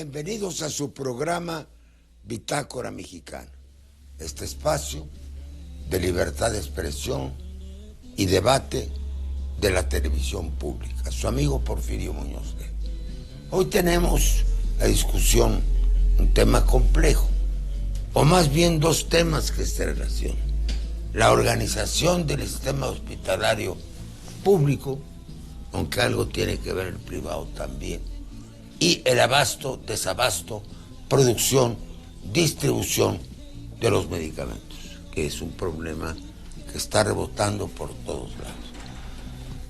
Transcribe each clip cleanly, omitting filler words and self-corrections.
Bienvenidos a su programa Bitácora Mexicana, este espacio de libertad de expresión y debate de la televisión pública. Su amigo Porfirio Muñoz. Hoy tenemos la discusión, un tema complejo, o más bien dos temas que se relacionan: la organización del sistema hospitalario público, aunque algo tiene que ver el privado también, y el abasto, desabasto, producción, distribución de los medicamentos, que es un problema que está rebotando por todos lados.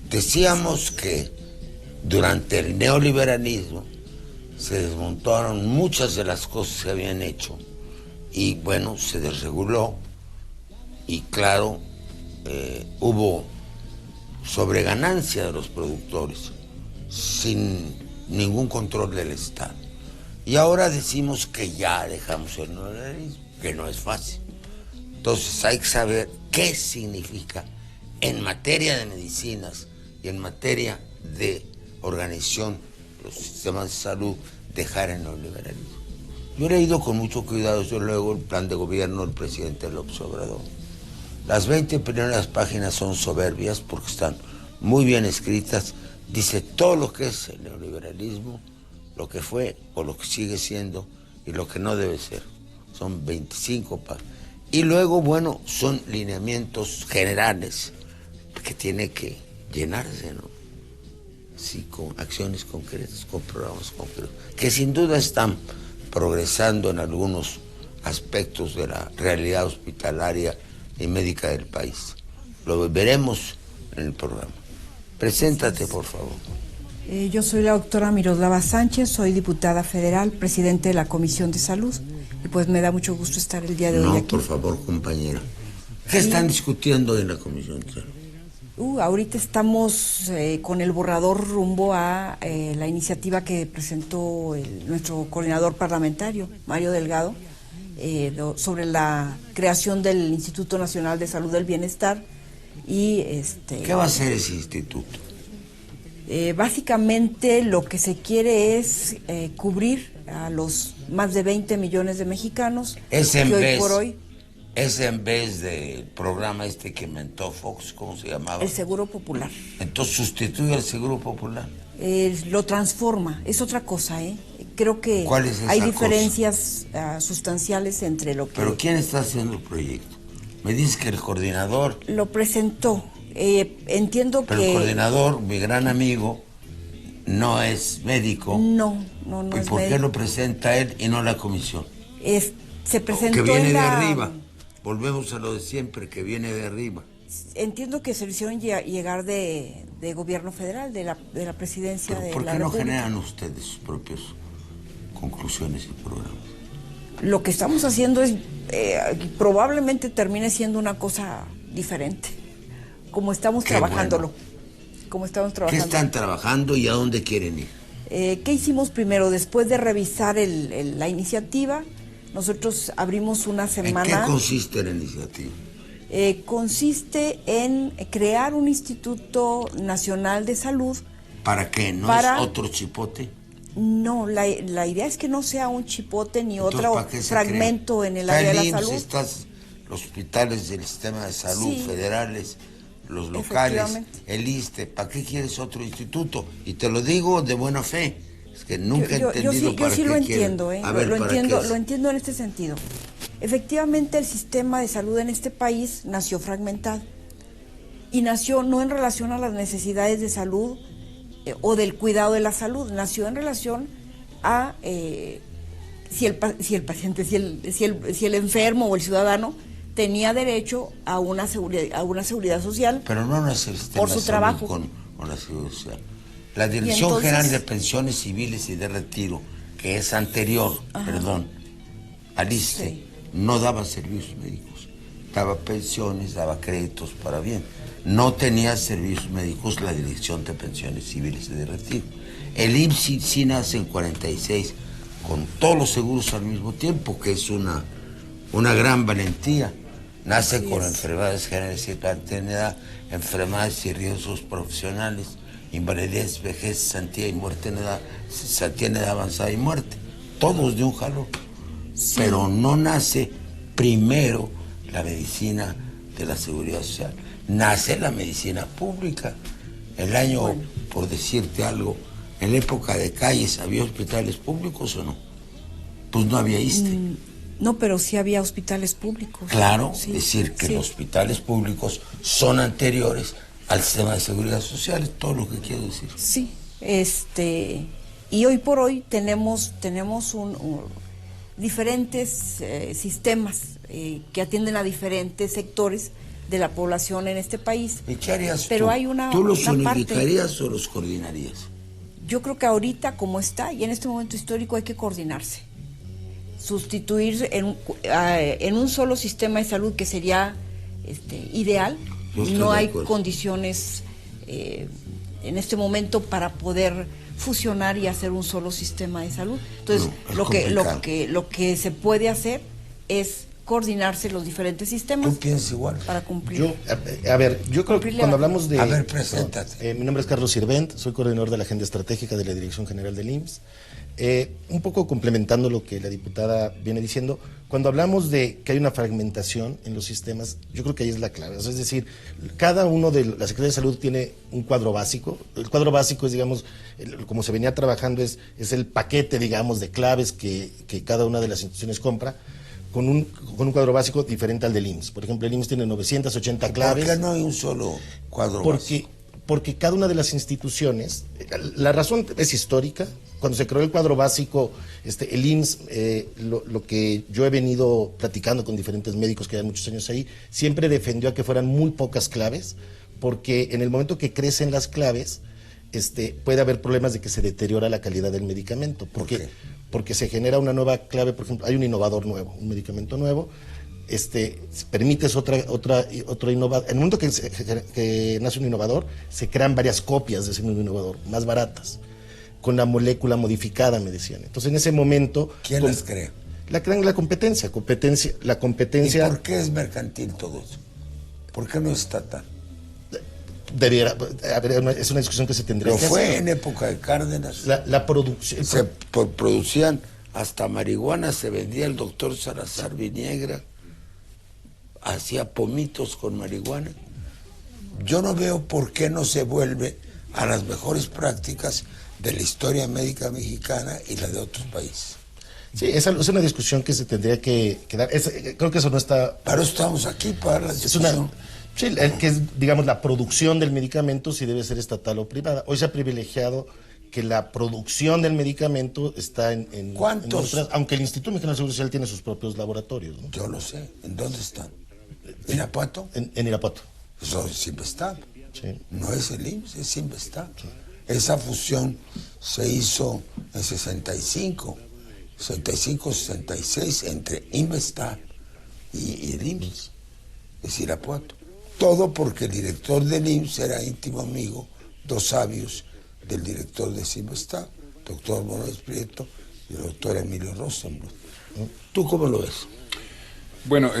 Decíamos que durante el neoliberalismo se desmontaron muchas de las cosas que habían hecho y bueno, se desreguló y claro, hubo sobreganancia de los productores sin ningún control del Estado. Y ahora decimos que ya dejamos el neoliberalismo, que no es fácil. Entonces hay que saber qué significa en materia de medicinas y en materia de organización de los sistemas de salud dejar el neoliberalismo. Yo he leído con mucho cuidado, desde luego, el plan de gobierno del presidente López Obrador. Las 20 primeras páginas son soberbias porque están muy bien escritas. Dice todo lo que es el neoliberalismo, lo que fue o lo que sigue siendo y lo que no debe ser. Son 25 páginas. Y luego, bueno, son lineamientos generales que tiene que llenarse, ¿no? Sí, con acciones concretas, con programas concretos, que sin duda están progresando en algunos aspectos de la realidad hospitalaria y médica del país. Lo veremos en el programa. Preséntate, por favor. Yo soy la doctora Miroslava Sánchez, soy diputada federal, presidente de la Comisión de Salud, y pues me da mucho gusto estar el día de hoy aquí. No, por favor, compañera. ¿Qué están discutiendo en la Comisión de Salud? Ahorita estamos con el borrador rumbo a la iniciativa que presentó nuestro coordinador parlamentario, Mario Delgado, sobre la creación del Instituto Nacional de Salud del Bienestar. Y ¿qué va a hacer ese instituto? Básicamente lo que se quiere es cubrir a los más de 20 millones de mexicanos que hoy por hoy... Es en vez del programa que inventó Fox, ¿cómo se llamaba? El Seguro Popular. Entonces sustituye al Seguro Popular. Lo transforma, es otra cosa, ¿eh? Creo que ¿Cuál es esa hay diferencias sustanciales entre lo que... ¿Pero quién está haciendo el proyecto? Me dices que el coordinador... Lo presentó, entiendo pero que... el coordinador, mi gran amigo, no es médico. No es ¿Y por qué lo presenta él y no la comisión? Se presentó que viene de arriba. Volvemos a lo de siempre, que viene de arriba. Entiendo que se le hicieron llegar de gobierno federal, de la presidencia de la República. ¿Por qué no generan ustedes sus propias conclusiones y programas? Lo que estamos haciendo es, probablemente termine siendo una cosa diferente, como estamos trabajándolo. Bueno. Como estamos trabajando. ¿Qué están trabajando y a dónde quieren ir? ¿Qué hicimos primero? Después de revisar la iniciativa, nosotros abrimos una semana... ¿En qué consiste la iniciativa? Consiste en crear un Instituto Nacional de Salud. ¿Para qué? ¿No es otro chipote? No, la idea es que no sea un chipote ni otro fragmento en el área de la salud. Estás los hospitales del sistema de salud federales, los locales, el ISSSTE. ¿Para qué quieres otro instituto? Y te lo digo de buena fe. Es que nunca he entendido para qué. Yo sí lo entiendo, lo entiendo en este sentido. Efectivamente, el sistema de salud en este país nació fragmentado y nació no en relación a las necesidades de salud o del cuidado de la salud, nació en relación a si el enfermo o el ciudadano tenía derecho a una seguridad social. Pero no es el sistema por su trabajo con la seguridad social. La Dirección General de Pensiones Civiles y de Retiro, que es anterior, al ISSSTE, no daba servicios médicos, daba pensiones, daba créditos para bien. No tenía servicios médicos la Dirección de Pensiones Civiles y de Retiro. El IMSS sí nace en 46, con todos los seguros al mismo tiempo, que es una gran valentía. Nace con enfermedades generales y paternidad, enfermedades y riesgos profesionales, invalidez, vejez, cesantía y muerte en edad, cesantía en edad avanzada y muerte. todos de un jalón. Sí. Pero no nace primero la medicina de la seguridad social, nace la medicina pública. El año, bueno, por decirte algo, en la época de Calles, ¿había hospitales públicos o no? Pues no había ISSSTE. No, pero sí había hospitales públicos. Claro, sí, es decir, que sí, los hospitales públicos son anteriores al sistema de seguridad social, es todo lo que quiero decir. Sí, y hoy por hoy tenemos diferentes sistemas que atienden a diferentes sectores de la población en este país. ¿Y qué harías pero tú? Hay una, ¿Tú los una unificarías parte, o los coordinarías? Yo creo que ahorita, como está, y en este momento histórico, hay que coordinarse. Sustituir en un solo sistema de salud, que sería ideal. No hay condiciones en este momento para poder fusionar y hacer un solo sistema de salud. Entonces, lo que se puede hacer es coordinarse los diferentes sistemas. ¿Tú piensas igual? Para cumplir. Yo creo que cuando hablamos de... A ver, preséntate. Mi nombre es Carlos Sirvent, soy coordinador de la Agenda Estratégica de la Dirección General del IMSS. Un poco complementando lo que la diputada viene diciendo, cuando hablamos de que hay una fragmentación en los sistemas, yo creo que ahí es la clave. Es decir, cada uno de la Secretaría de Salud tiene un cuadro básico. El cuadro básico es, digamos, como se venía trabajando, es el paquete, digamos, de claves que cada una de las instituciones compra, con un cuadro básico diferente al del IMSS. Por ejemplo, el IMSS tiene 980 claves. ¿Por qué no hay un solo cuadro básico? Porque cada una de las instituciones, la razón es histórica. Cuando se creó el cuadro básico, el IMSS, lo que yo he venido platicando con diferentes médicos que llevan muchos años ahí, siempre defendió a que fueran muy pocas claves, porque en el momento que crecen las claves, puede haber problemas de que se deteriora la calidad del medicamento. ¿Por qué? Porque se genera una nueva clave. Por ejemplo, hay un innovador nuevo, un medicamento nuevo, permites otro innovador. En el momento que nace un innovador, se crean varias copias de ese mismo innovador, más baratas, con la molécula modificada, me decían. Entonces, en ese momento... ¿Quién las crea? La crean la competencia. ¿Y por qué es mercantil todo eso? ¿Por qué no es estatal? Es una discusión que se tendría que hacer. Pero fue en época de Cárdenas. La producción... Se producían hasta marihuana, se vendía. El doctor Salazar Viniegra hacía pomitos con marihuana. Yo no veo por qué no se vuelve a las mejores prácticas de la historia médica mexicana y la de otros países. Sí, esa es una discusión que se tendría que dar. Creo que eso no está... Pero estamos aquí para la discusión. Sí, que es, digamos, la producción del medicamento, si debe ser estatal o privada. Hoy se ha privilegiado que la producción del medicamento está en ¿Cuántos? Aunque el Instituto Mexicano de Seguro Social tiene sus propios laboratorios, ¿no? Yo lo sé. ¿En dónde están? ¿En Irapuato? En Irapuato. Eso es Sinvestab. Sí. No es el IMSS, es Sinvestab. Sí. Esa fusión se hizo en 65, 66, entre Inmestab y el IMSS, es Irapuato. Todo porque el director del IMSS era íntimo amigo, dos sabios, del director de Sinvestab, doctor Morales Prieto y el doctor Emilio Rosenbluth. ¿Tú cómo lo ves? Bueno,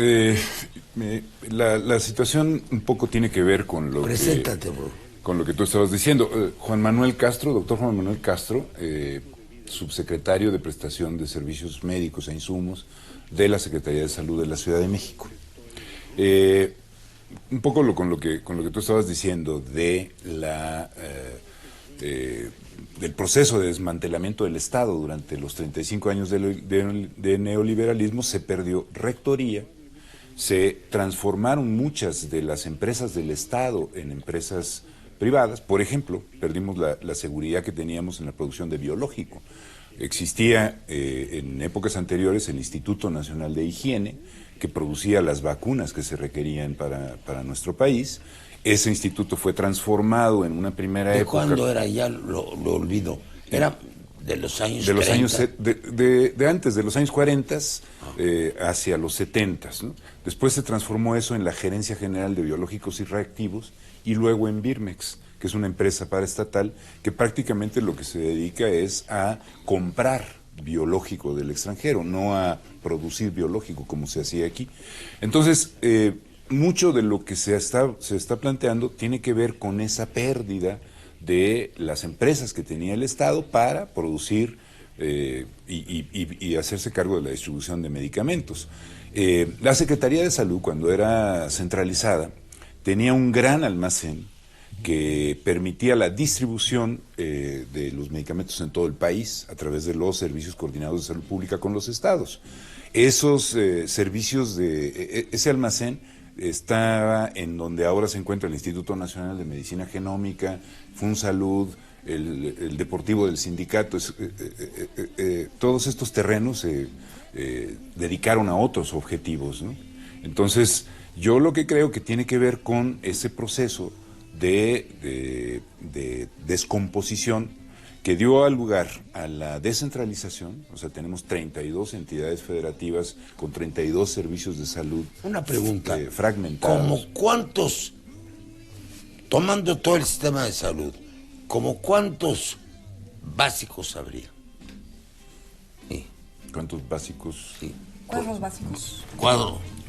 la situación un poco tiene que ver con lo Preséntate, bro. Con lo que tú estabas diciendo. Juan Manuel Castro, doctor Juan Manuel Castro, subsecretario de Prestación de Servicios Médicos e Insumos de la Secretaría de Salud de la Ciudad de México. Un poco con lo que tú estabas diciendo de del proceso de desmantelamiento del Estado durante los 35 años de neoliberalismo, se perdió rectoría, se transformaron muchas de las empresas del Estado en empresas privadas. Por ejemplo, perdimos la seguridad que teníamos en la producción de biológico. Existía en épocas anteriores el Instituto Nacional de Higiene, que producía las vacunas que se requerían para nuestro país. Ese instituto fue transformado en una primera época. ¿Cuándo era? Ya lo olvido. Era de los años 30. Antes de los años 40 hacia los 70, ¿no? Después se transformó eso en la Gerencia General de Biológicos y Reactivos y luego en Birmex, que es una empresa paraestatal que prácticamente lo que se dedica es a comprar biológico del extranjero, no a producir biológico como se hacía aquí. Entonces, mucho de lo que se está planteando tiene que ver con esa pérdida de las empresas que tenía el Estado para producir y hacerse cargo de la distribución de medicamentos. La Secretaría de Salud, cuando era centralizada, tenía un gran almacén que permitía la distribución de los medicamentos en todo el país a través de los servicios coordinados de salud pública con los estados. Esos servicios ese almacén estaba en donde ahora se encuentra el Instituto Nacional de Medicina Genómica, FunSalud, el Deportivo del Sindicato. Todos estos terrenos se dedicaron a otros objetivos, ¿no? Entonces, yo lo que creo que tiene que ver con ese proceso de descomposición que dio lugar a la descentralización. O sea, tenemos 32 entidades federativas con 32 servicios de salud. Una pregunta, fragmentados. ¿Cómo cuántos, tomando todo el sistema de salud, como cuántos básicos habría? Sí. ¿Cuántos básicos? Sí. Cuadros básicos.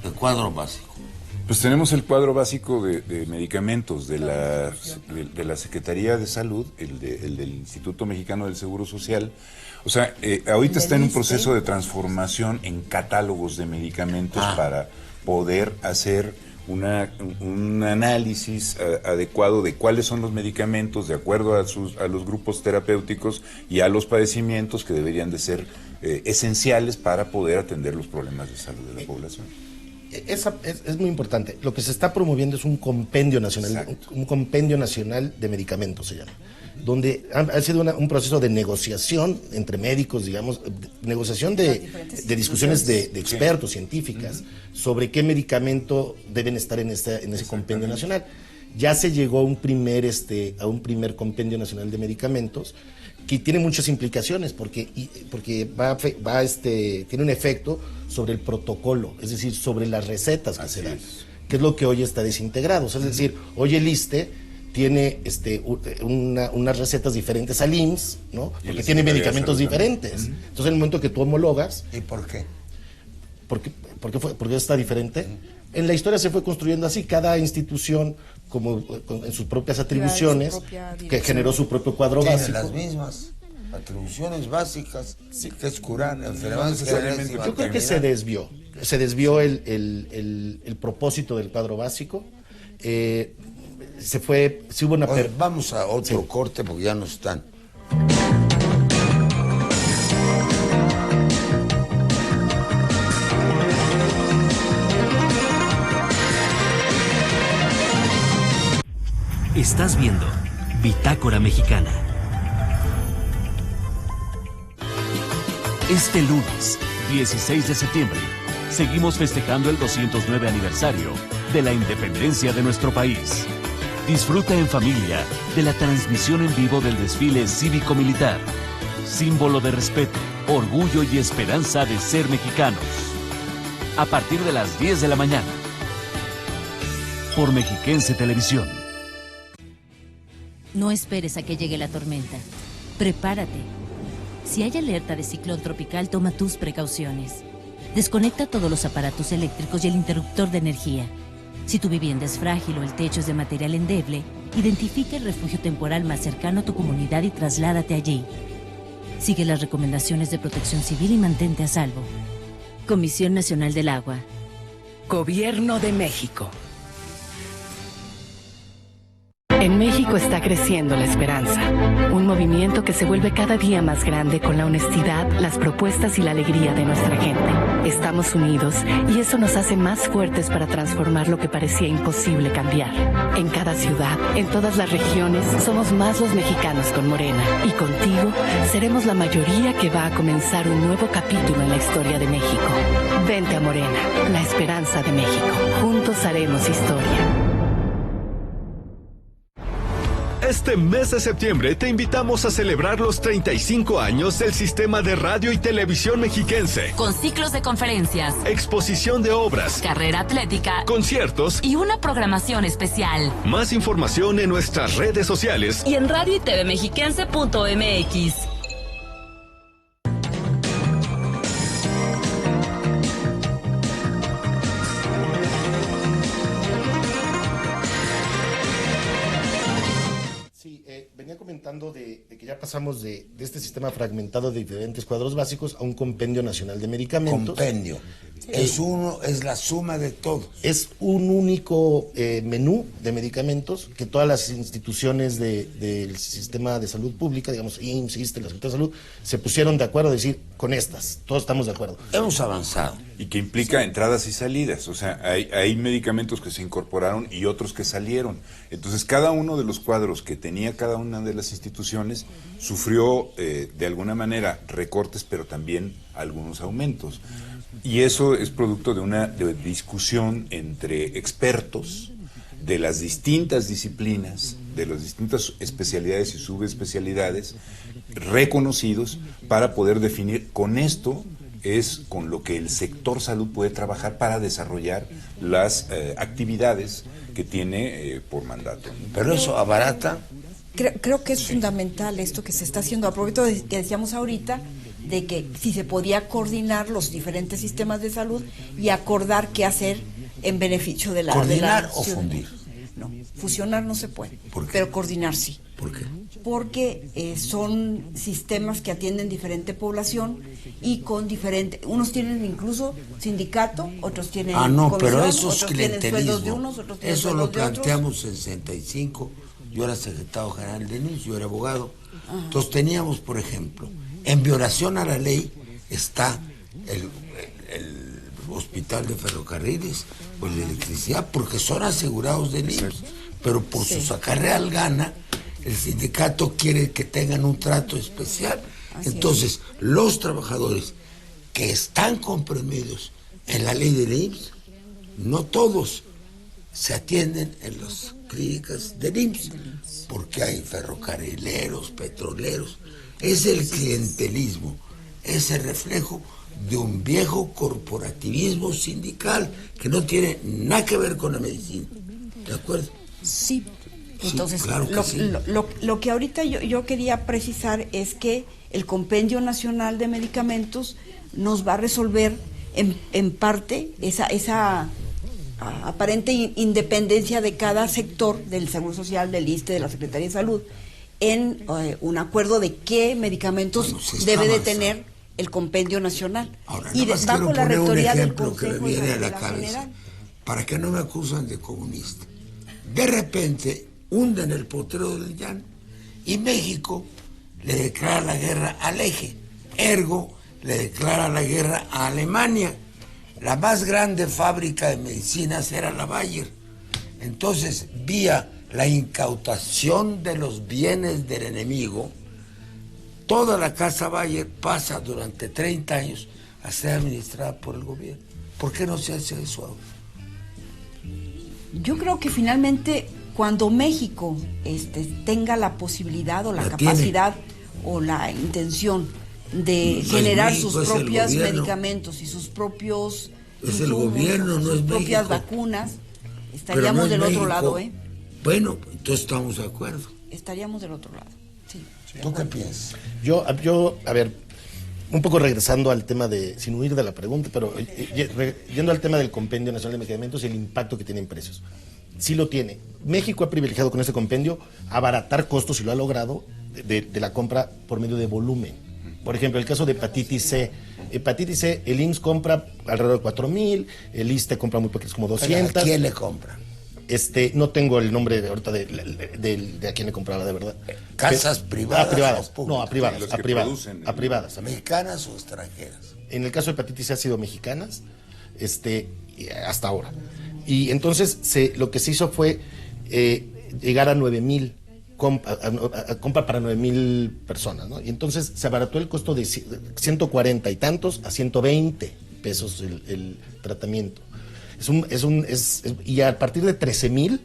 El cuadro básico. Pues tenemos el cuadro básico de medicamentos de la Secretaría de Salud, el del Instituto Mexicano del Seguro Social. O sea, ahorita está en un proceso de transformación en catálogos de medicamentos para poder hacer un análisis adecuado de cuáles son los medicamentos de acuerdo a los grupos terapéuticos y a los padecimientos que deberían de ser esenciales para poder atender los problemas de salud de la población. Es muy importante. Lo que se está promoviendo es un compendio nacional, un compendio nacional de medicamentos se llama, donde ha sido un proceso de negociación entre médicos, digamos, negociación de discusiones de expertos, científicas, sobre qué medicamento deben estar en ese compendio nacional. Ya se llegó a un primer compendio nacional de medicamentos que tiene muchas implicaciones porque tiene un efecto sobre el protocolo, es decir, sobre las recetas que se dan, que es lo que hoy está desintegrado. O sea, es decir, hoy el ISSSTE tiene unas recetas diferentes al IMSS, ¿no? Porque tiene medicamentos diferentes. Entonces, en el momento que tú homologas... ¿Y por qué? ¿Por qué está diferente? En la historia se fue construyendo así, cada institución en sus propias atribuciones, que generó su propio cuadro básico. Tiene las mismas atribuciones básicas, que es curar enfermedades. Yo creo que se desvió el propósito del cuadro básico. Hubo una... Vamos a otro corte porque ya no están. Estás viendo Bitácora Mexicana. Este lunes, 16 de septiembre, seguimos festejando el 209 aniversario de la independencia de nuestro país. Disfruta en familia de la transmisión en vivo del desfile cívico-militar, símbolo de respeto, orgullo y esperanza de ser mexicanos. A partir de las 10 de la mañana, por Mexiquense Televisión. No esperes a que llegue la tormenta. Prepárate. Si hay alerta de ciclón tropical, toma tus precauciones. Desconecta todos los aparatos eléctricos y el interruptor de energía. Si tu vivienda es frágil o el techo es de material endeble, identifica el refugio temporal más cercano a tu comunidad y trasládate allí. Sigue las recomendaciones de Protección Civil y mantente a salvo. Comisión Nacional del Agua. Gobierno de México. En México está creciendo la esperanza, un movimiento que se vuelve cada día más grande con la honestidad, las propuestas y la alegría de nuestra gente. Estamos unidos y eso nos hace más fuertes para transformar lo que parecía imposible cambiar. En cada ciudad, en todas las regiones, somos más los mexicanos con Morena y contigo seremos la mayoría que va a comenzar un nuevo capítulo en la historia de México. Vente a Morena, la esperanza de México. Juntos haremos historia. Este mes de septiembre te invitamos a celebrar los 35 años del Sistema de Radio y Televisión Mexiquense. Con ciclos de conferencias, exposición de obras, carrera atlética, conciertos y una programación especial. Más información en nuestras redes sociales y en radio y tvmexiquense.mx. Venía comentando de que ya ya pasamos de este sistema fragmentado de diferentes cuadros básicos a un compendio nacional de medicamentos. Compendio. Es la suma de todos. Es un único menú de medicamentos que todas las instituciones del sistema de salud pública, digamos, IMSS, ISSSTE, la Secretaría de Salud, se pusieron de acuerdo a decir, con estas, todos estamos de acuerdo. Hemos avanzado. Y que implica entradas y salidas, o sea, hay medicamentos que se incorporaron y otros que salieron. Entonces, cada uno de los cuadros que tenía cada una de las instituciones sufrió de alguna manera recortes, pero también algunos aumentos. Y eso es producto de una discusión entre expertos de las distintas disciplinas, de las distintas especialidades y subespecialidades reconocidos para poder definir con esto es con lo que el sector salud puede trabajar para desarrollar las actividades que tiene por mandato. Pero eso abarata. Creo que es fundamental esto que se está haciendo, a propósito de que decíamos ahorita, de que si se podía coordinar los diferentes sistemas de salud y acordar qué hacer en beneficio de la ¿Coordinar o fundir? No, fusionar no se puede, ¿Por qué? pero coordinar sí. ¿Por qué? Porque son sistemas que atienden diferente población y con diferente, unos tienen incluso sindicato, otros tienen pero comisión, eso es otros tienen sueldos de clientelismo. unos, otros tienen Eso sueldos lo de otros. planteamos en 65. Yo era secretario general de IMSS, yo era abogado. Entonces teníamos, por ejemplo, en violación a la ley está el hospital de ferrocarriles o el de electricidad, porque son asegurados del IMSS, pero por su sacar real gana, el sindicato quiere que tengan un trato especial. Entonces, los trabajadores que están comprimidos en la ley del IMSS, no todos se atienden en las clínicas del IMSS, porque hay ferrocarrileros, petroleros. Es el clientelismo, es el reflejo de un viejo corporativismo sindical que no tiene nada que ver con la medicina. ¿De acuerdo? Sí. Entonces, sí, claro que sí. lo que ahorita yo quería precisar es que el Compendio Nacional de Medicamentos nos va a resolver en parte esa aparente independencia de cada sector del Seguro Social, del ISSSTE, de la Secretaría de Salud, en un acuerdo de qué medicamentos debe de tener el Compendio Nacional. Ahora, y bajo la rectoría del Consejo que me viene a la General. cabeza, para que no me acusan de comunista. De repente hunden el potrero del llano y México le declara la guerra al eje, ergo le declara la guerra a Alemania. La más grande fábrica de medicinas era la Bayer. Entonces, vía la incautación de los bienes del enemigo, toda la casa Bayer pasa durante 30 años a ser administrada por el gobierno. ¿Por qué no se hace eso ahora? Yo creo que finalmente cuando México tenga la posibilidad o la capacidad o la intención de generar México, sus es el propios gobierno. medicamentos y sus propios Es el gobierno, no es sus propias México. vacunas, Pero estaríamos no es del otro México. lado, Bueno, entonces estamos de acuerdo. estaríamos del otro lado. Sí. ¿Tú qué piensas? Yo, a ver, un poco regresando al tema sin huir de la pregunta, pero yendo al tema del Compendio Nacional de Medicamentos y el impacto que tiene en precios. Sí lo tiene. México ha privilegiado con este compendio abaratar costos y lo ha logrado de la compra por medio de volumen. Por ejemplo, el caso de hepatitis C. Hepatitis C, el IMSS compra alrededor de 4,000, el ISSSTE compra muy poquitos, como 200. ¿A quién le compra? No tengo el nombre de ahorita de a quién le compraba, de verdad. ¿Casas privadas? A privadas. o públicas? No, a privadas. Los A que privadas. producen. A privadas. ¿Mexicanas o extranjeras? En el caso de hepatitis C ha sido mexicanas, hasta ahora. Y entonces lo que se hizo fue llegar a 9,000 compra para 9,000 personas, ¿no? Y entonces se abarató el costo de 140 y tantos a 120 pesos el tratamiento. Y a partir de 13,000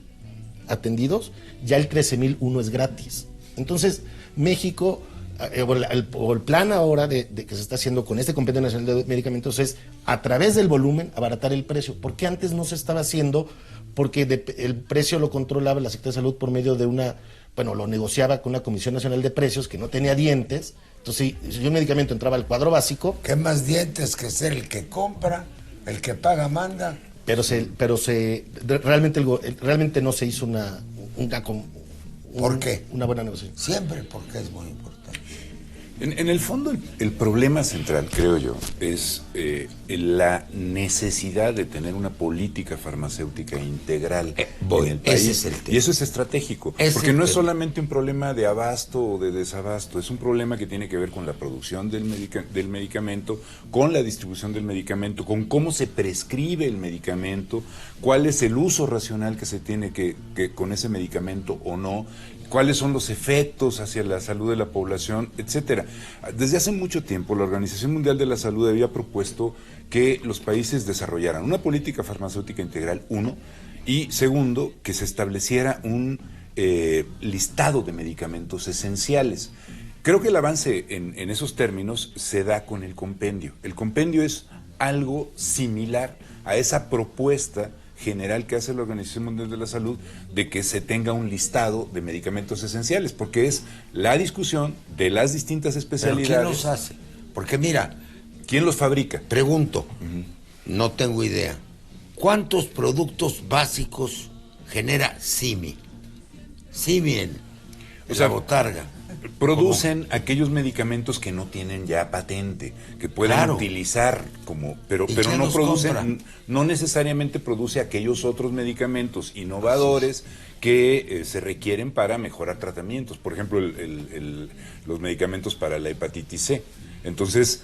atendidos, ya el 13,001 es gratis. Entonces, México, o el plan ahora de que se está haciendo con este Compendio Nacional de Medicamentos es, a través del volumen, abaratar el precio. Porque antes no se estaba haciendo, porque el precio lo controlaba la Secretaría de Salud por medio de lo negociaba con una Comisión Nacional de Precios que no tenía dientes. Entonces, si un medicamento entraba al cuadro básico... ¿Qué más dientes que ser el que compra, el que paga manda? Pero realmente no se hizo ¿Por qué? Una buena negociación. Siempre, porque es muy importante. En el fondo, el problema central, creo yo, es la necesidad de tener una política farmacéutica integral en el país. Ese es el tema. Y eso es estratégico, porque no es solamente un problema de abasto o de desabasto, es un problema que tiene que ver con la producción del medicamento, con la distribución del medicamento, con cómo se prescribe el medicamento, cuál es el uso racional que se tiene que con ese medicamento o no, cuáles son los efectos hacia la salud de la población, etcétera. Desde hace mucho tiempo la Organización Mundial de la Salud había propuesto que los países desarrollaran una política farmacéutica integral, uno, y segundo, que se estableciera un listado de medicamentos esenciales. Creo que el avance en esos términos se da con el compendio. El compendio es algo similar a esa propuesta general que hace la Organización Mundial de la Salud de que se tenga un listado de medicamentos esenciales, porque es la discusión de las distintas especialidades. ¿Pero quién los hace? Porque mira, ¿quién los fabrica? Pregunto, no tengo idea. ¿Cuántos productos básicos genera CIMI? CIMI en la botarga. Producen aquellos medicamentos que no tienen ya patente, que pueden utilizar pero no producen, no necesariamente produce aquellos otros medicamentos innovadores que se requieren para mejorar tratamientos, por ejemplo los medicamentos para la hepatitis C. Entonces,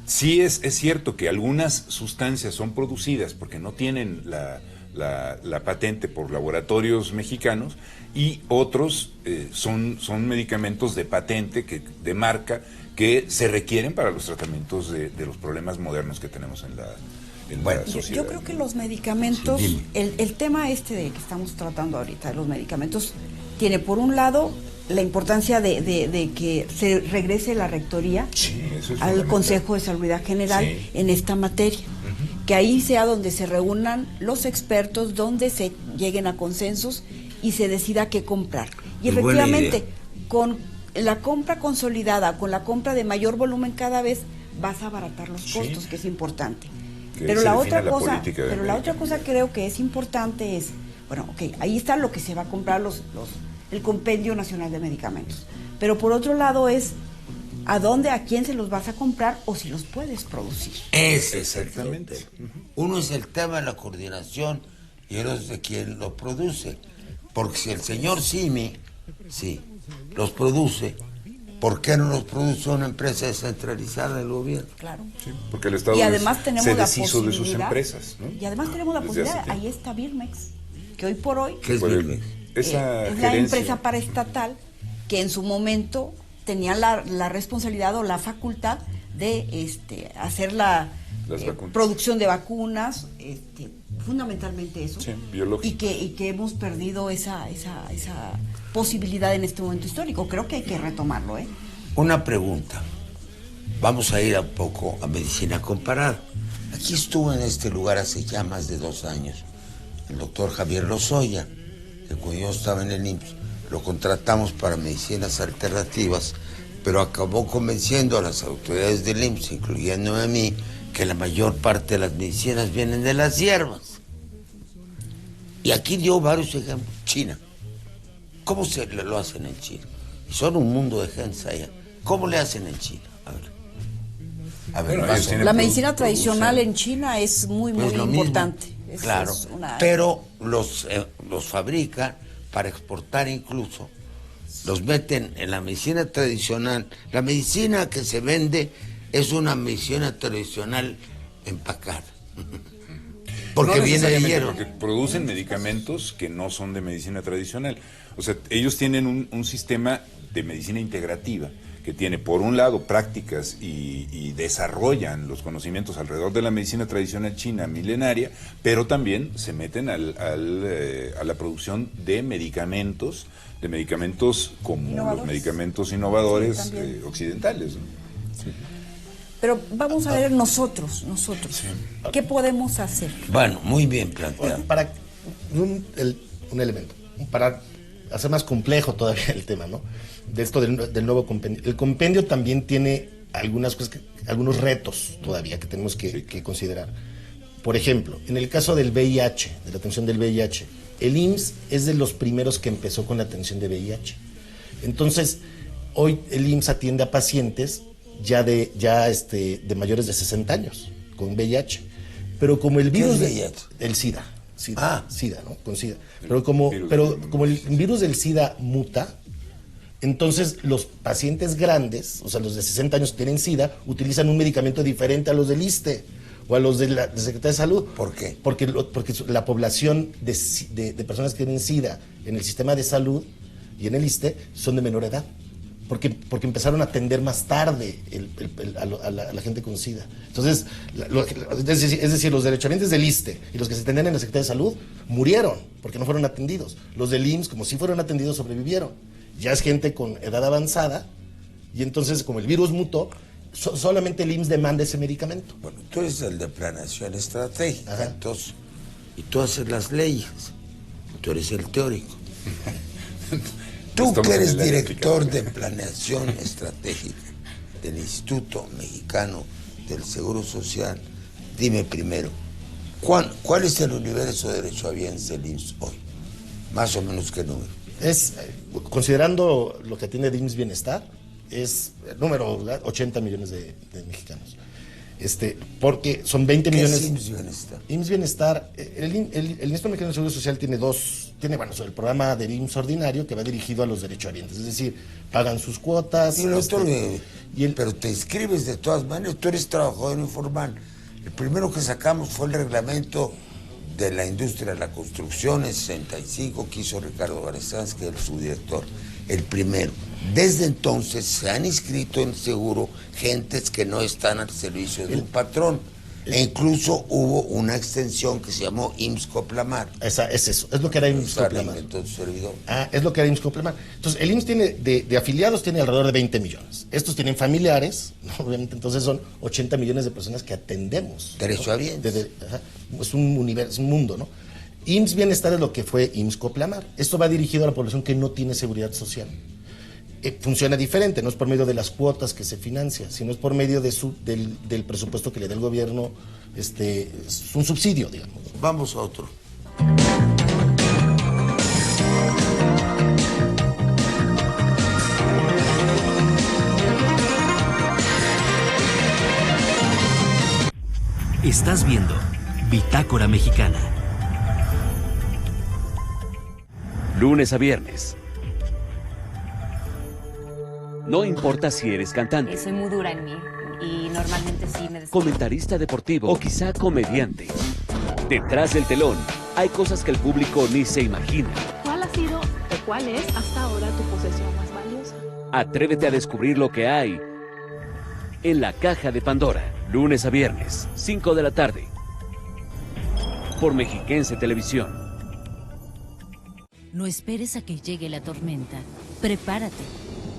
sí es cierto que algunas sustancias son producidas porque no tienen la patente por laboratorios mexicanos, y otros son medicamentos de patente, de marca, que se requieren para los tratamientos de los problemas modernos que tenemos en la sociedad. Yo creo que los medicamentos, sí, el tema de que estamos tratando ahorita, de los medicamentos, tiene por un lado la importancia de que se regrese la rectoría al Consejo de Salud General en esta materia. Que ahí sea donde se reúnan los expertos, donde se lleguen a consensos y se decida qué comprar. Y efectivamente, con la compra consolidada, con la compra de mayor volumen cada vez, vas a abaratar los costos, que es importante. Pero la otra cosa creo que es importante es, ahí está lo que se va a comprar el Compendio Nacional de Medicamentos. Pero por otro lado es a quién se los vas a comprar o si los puedes producir. Exactamente. Uno es el tema de la coordinación y otro es de quién lo produce. Porque si el señor Simi los produce, ¿por qué no los produce una empresa descentralizada del gobierno? Claro. Sí, porque el Estado se deshizo de sus empresas, ¿no? Y además tenemos la posibilidad, ahí está Birmex, que hoy por hoy ¿Qué es Birmex? Es la empresa paraestatal que en su momento tenía la responsabilidad o la facultad de hacer la producción de vacunas, fundamentalmente eso, y que hemos perdido esa posibilidad en este momento histórico. Creo que hay que retomarlo. Una pregunta. Vamos a ir un poco a medicina comparada. Aquí estuvo en este lugar hace ya más de 2 años el doctor Javier Lozoya, que cuando yo estaba en el IMSS, lo contratamos para medicinas alternativas, pero acabó convenciendo a las autoridades del IMSS, incluyéndome a mí, que la mayor parte de las medicinas vienen de las hierbas. Y aquí dio varios ejemplos. China. ¿Cómo lo hacen en China? Y son un mundo de gente allá. ¿Cómo le hacen en China? A ver, la medicina tradicional en China es muy importante. Claro, pero los fabrican para exportar incluso. Los meten en la medicina tradicional. La medicina que se vende es una medicina tradicional empacada. Porque viene de hierro. Porque producen medicamentos que no son de medicina tradicional. O sea, ellos tienen un sistema de medicina integrativa que tiene, por un lado, prácticas y desarrollan los conocimientos alrededor de la medicina tradicional china milenaria, pero también se meten a la producción de medicamentos como los medicamentos innovadores occidentales, ¿no? Sí. Pero vamos a ver nosotros, ¿qué podemos hacer? Bueno, muy bien planteado. Para un elemento, para hacer más complejo todavía el tema, ¿no? De esto del nuevo compendio. El compendio también tiene algunas cosas, algunos retos todavía que tenemos que considerar. Por ejemplo, en el caso del VIH, de la atención del VIH, el IMSS es de los primeros que empezó con la atención de VIH. Entonces, hoy el IMSS atiende a pacientes de mayores de 60 años con VIH. Pero como el virus el SIDA, SIDA, ¿no? Con SIDA. Pero como el virus del SIDA muta, entonces los pacientes grandes, o sea, los de 60 años que tienen SIDA, utilizan un medicamento diferente a los del ISSSTE o a los de la Secretaría de Salud. ¿Por qué? Porque la población de personas que tienen SIDA en el sistema de salud y en el ISSSTE son de menor edad. Porque empezaron a atender más tarde a la gente con SIDA. Entonces, es decir, los derechohabientes del ISSSTE y los que se atendían en la Secretaría de Salud murieron porque no fueron atendidos. Los del IMSS, como sí fueron atendidos, sobrevivieron. Ya es gente con edad avanzada y entonces, como el virus mutó, solamente el IMSS demanda ese medicamento. Bueno, tú eres el de planeación estratégica, entonces, y tú haces las leyes. Tú eres el teórico. Tú que eres director de planeación estratégica del Instituto Mexicano del Seguro Social, dime primero, ¿cuál es el universo de derechohabientes del IMSS hoy? Más o menos, ¿qué número? Considerando lo que atiende de IMSS Bienestar, es el número, ¿verdad? 80 millones de mexicanos. Porque son 20 millones. ¿Qué es IMSS Bienestar? IMSS Bienestar, el Instituto Mexicano del Seguro Social tiene el programa del IMSS ordinario que va dirigido a los derechohabientes, es decir, pagan sus cuotas. Pero te inscribes de todas maneras, tú eres trabajador informal. El primero que sacamos fue el reglamento de la industria de la construcción en 65, que hizo Ricardo Garezans, que es su director. El primero. Desde entonces se han inscrito en seguro gentes que no están al servicio de un patrón. E incluso hubo una extensión que se llamó IMSS Coplamar. Es eso, es lo que era IMSS Coplamar. Es lo que era IMSS Coplamar. Entonces, el IMSS tiene, de afiliados tiene alrededor de 20 millones. Estos tienen familiares, ¿no? Obviamente, entonces son 80 millones de personas que atendemos. Derechohabientes. Es un universo, es un mundo, ¿no? IMSS Bienestar es lo que fue IMSS Coplamar. Esto va dirigido a la población que no tiene seguridad social. Funciona diferente, no es por medio de las cuotas que se financia, sino es por medio del presupuesto que le da el gobierno, es un subsidio, digamos. Vamos a otro. Estás viendo Bitácora Mexicana. Lunes a viernes. No importa si eres cantante, Soy muy dura en mí y normalmente sí me comentarista deportivo o quizá comediante. Detrás del telón hay cosas que el público ni se imagina. ¿Cuál ha sido o cuál es hasta ahora tu posesión más valiosa? Atrévete a descubrir lo que hay en la Caja de Pandora. Lunes a viernes, 5 de la tarde. Por Mexiquense Televisión. No esperes a que llegue la tormenta. Prepárate.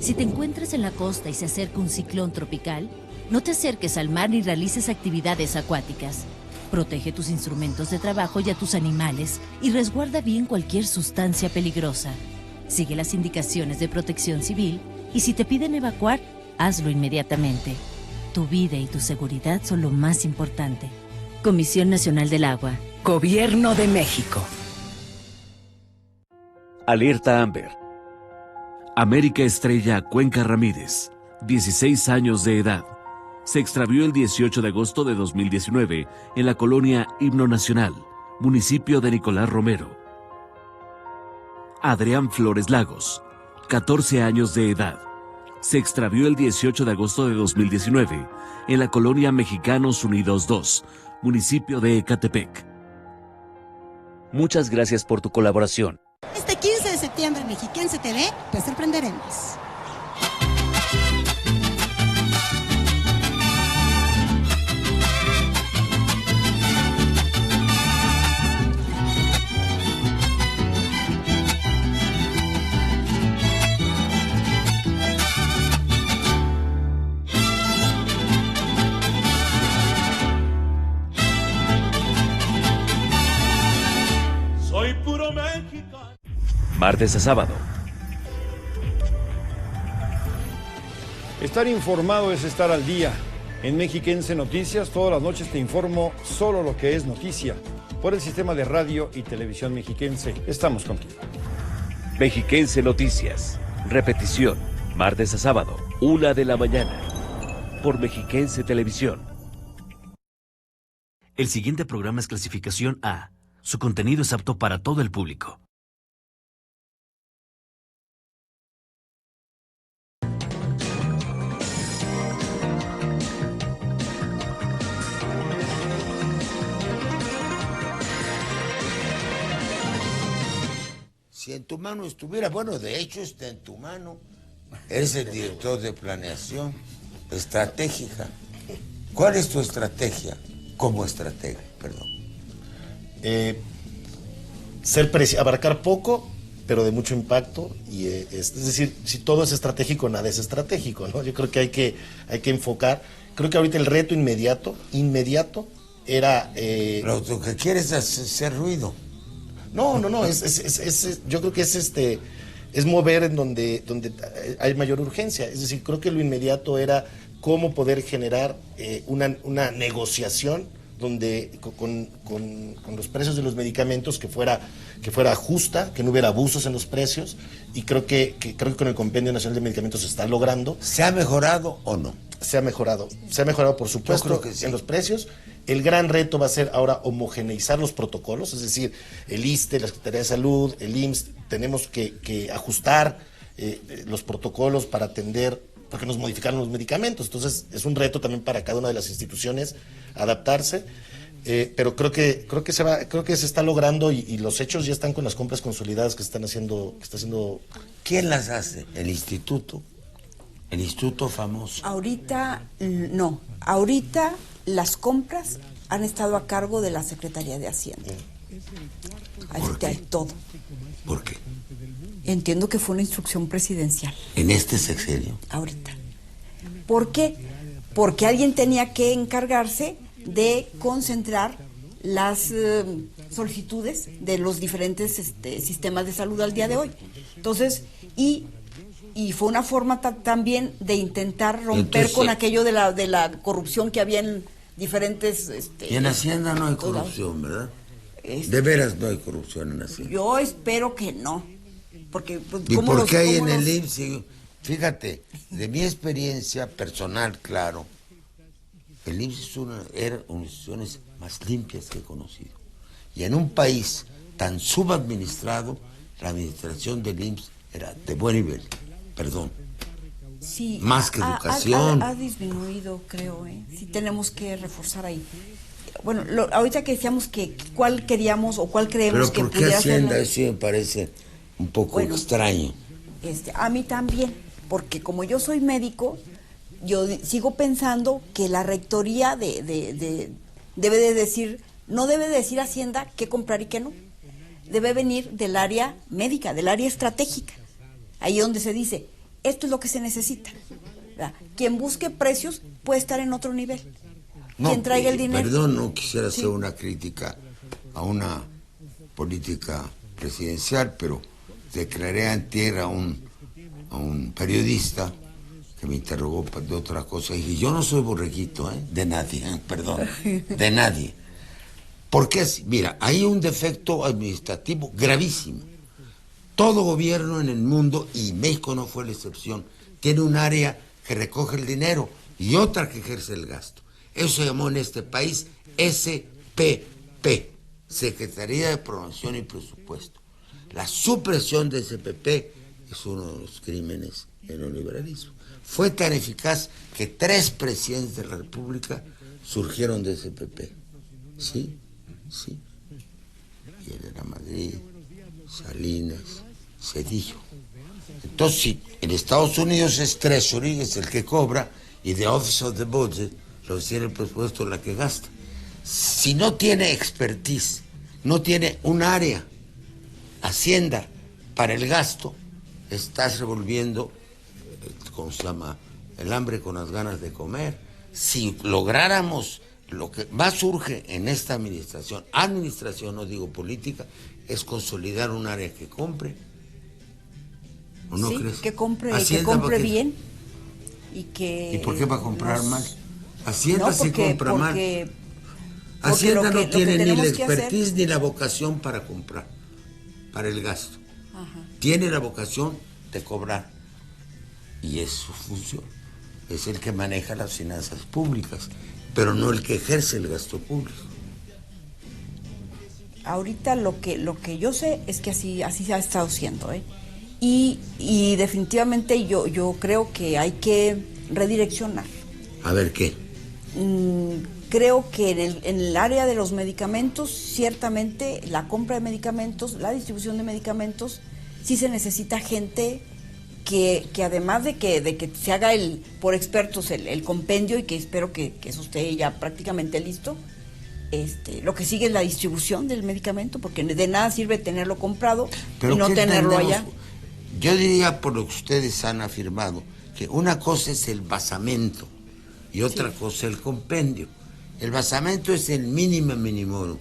Si te encuentras en la costa y se acerca un ciclón tropical, no te acerques al mar ni realices actividades acuáticas. Protege tus instrumentos de trabajo y a tus animales y resguarda bien cualquier sustancia peligrosa. Sigue las indicaciones de Protección Civil y si te piden evacuar, hazlo inmediatamente. Tu vida y tu seguridad son lo más importante. Comisión Nacional del Agua. Gobierno de México. Alerta Amber. América Estrella Cuenca Ramírez, 16 años de edad. Se extravió el 18 de agosto de 2019 en la colonia Himno Nacional, municipio de Nicolás Romero. Adrián Flores Lagos, 14 años de edad. Se extravió el 18 de agosto de 2019 en la colonia Mexicanos Unidos 2, municipio de Ecatepec. Muchas gracias por tu colaboración. Este 15 de septiembre en Mexiquense TV te sorprenderemos. Soy puro México. Martes a sábado. Estar informado es estar al día. En Mexiquense Noticias, todas las noches te informo solo lo que es noticia. por el sistema de radio y televisión mexiquense. Estamos contigo. Mexiquense Noticias. Repetición, martes a sábado, 1 de la mañana. Por Mexiquense Televisión. El siguiente programa es clasificación A. Su contenido es apto para todo el público. Si en tu mano estuviera, bueno, de hecho está en tu mano. Eres el director de planeación estratégica. ¿Cuál es tu estrategia como estratega? Perdón. Abarcar poco, pero de mucho impacto. Y es decir, si todo es estratégico, nada es estratégico, ¿no? Yo creo que hay que enfocar. Creo que ahorita el reto inmediato era... Pero lo que quieres es hacer ruido. No, yo creo que es mover en donde hay mayor urgencia. Es decir, creo que lo inmediato era cómo poder generar una negociación donde con los precios de los medicamentos que fuera justa, que no hubiera abusos en los precios, y creo que con el Compendio Nacional de Medicamentos se está logrando. ¿Se ha mejorado o no? Se ha mejorado por supuesto, yo creo que sí. En los precios. El gran reto va a ser ahora homogeneizar los protocolos, es decir, el ISSSTE, la Secretaría de Salud, el IMSS, tenemos que ajustar los protocolos para atender, porque nos modificaron los medicamentos. Entonces es un reto también para cada una de las instituciones adaptarse, pero creo que se está logrando y los hechos ya están con las compras consolidadas que está haciendo. ¿Quién las hace? ¿El instituto? ¿El instituto famoso? Ahorita no. Ahorita las compras han estado a cargo de la Secretaría de Hacienda. Ahorita hay todo. ¿Por qué? Entiendo que fue una instrucción presidencial. ¿En este sexenio? Ahorita. ¿Por qué? Porque alguien tenía que encargarse de concentrar las solicitudes de los diferentes sistemas de salud al día de hoy. Entonces, y fue una forma también de intentar romper con aquello de la corrupción que había en diferentes... y en Hacienda no hay corrupción, ¿verdad? De veras no hay corrupción en Hacienda. Yo espero que no. Porque, pues, ¿y por qué hay en el IMSS? Fíjate, de mi experiencia personal, claro, el IMSS era una de las instituciones más limpias que he conocido. Y en un país tan subadministrado, la administración del IMSS era de buen nivel. Perdón. Sí, más que educación. Ha disminuido, creo, sí tenemos que reforzar ahí. Bueno, ahorita que decíamos que cuál queríamos o cuál creemos que pudiera ser. Pero ¿por qué Hacienda? Eso me parece un poco extraño. A mí también, porque como yo soy médico, yo sigo pensando que la rectoría debe de decir, no debe de decir Hacienda qué comprar y qué no. Debe venir del área médica, del área estratégica. Ahí donde se dice, esto es lo que se necesita. ¿Verdad? Quien busque precios puede estar en otro nivel. Quien traiga el dinero. Perdón, no quisiera hacer una crítica a una política presidencial, pero declaré antier a un periodista que me interrogó de otra cosa. Y dije, yo no soy borreguito, de nadie, perdón, de nadie. Porque, mira, hay un defecto administrativo gravísimo. Todo gobierno en el mundo, y México no fue la excepción, tiene un área que recoge el dinero y otra que ejerce el gasto. Eso se llamó en este país SPP, Secretaría de Programación y Presupuesto. La supresión de SPP es uno de los crímenes del neoliberalismo. Fue tan eficaz que 3 presidentes de la República surgieron de SPP. Sí. Y él era Madrid, Salinas, Cedillo. Entonces, si en Estados Unidos es Treasury, es el que cobra, y the Office of the Budget, la oficina del presupuesto, la que gasta. Si no tiene expertise, no tiene un área, Hacienda, para el gasto, estás revolviendo, ¿cómo se llama?, el hambre con las ganas de comer. Si lográramos lo que más urge en esta administración, no digo política, es consolidar un área que compre. ¿O no crees? Que compre, que compre bien y que... ¿Y por qué va a comprar mal? Hacienda sí compra mal. Hacienda no tiene ni la tenemos que expertise hacer... ni la vocación para comprar, para el gasto. Ajá. Tiene la vocación de cobrar. Y es su función. Es el que maneja las finanzas públicas, pero no el que ejerce el gasto público. Ahorita lo que yo sé es que así se ha estado haciendo, ¿eh? Y definitivamente yo creo que hay que redireccionar. A ver qué. Creo que en el área de los medicamentos, ciertamente la compra de medicamentos, la distribución de medicamentos, sí se necesita gente que además de que se haga por expertos el compendio, y que espero que eso esté ya prácticamente listo. Lo que sigue es la distribución del medicamento, porque de nada sirve tenerlo comprado y no tenerlo allá. Yo diría, por lo que ustedes han afirmado, que una cosa es el basamento y otra cosa el compendio. El basamento es el mínimo minimorum,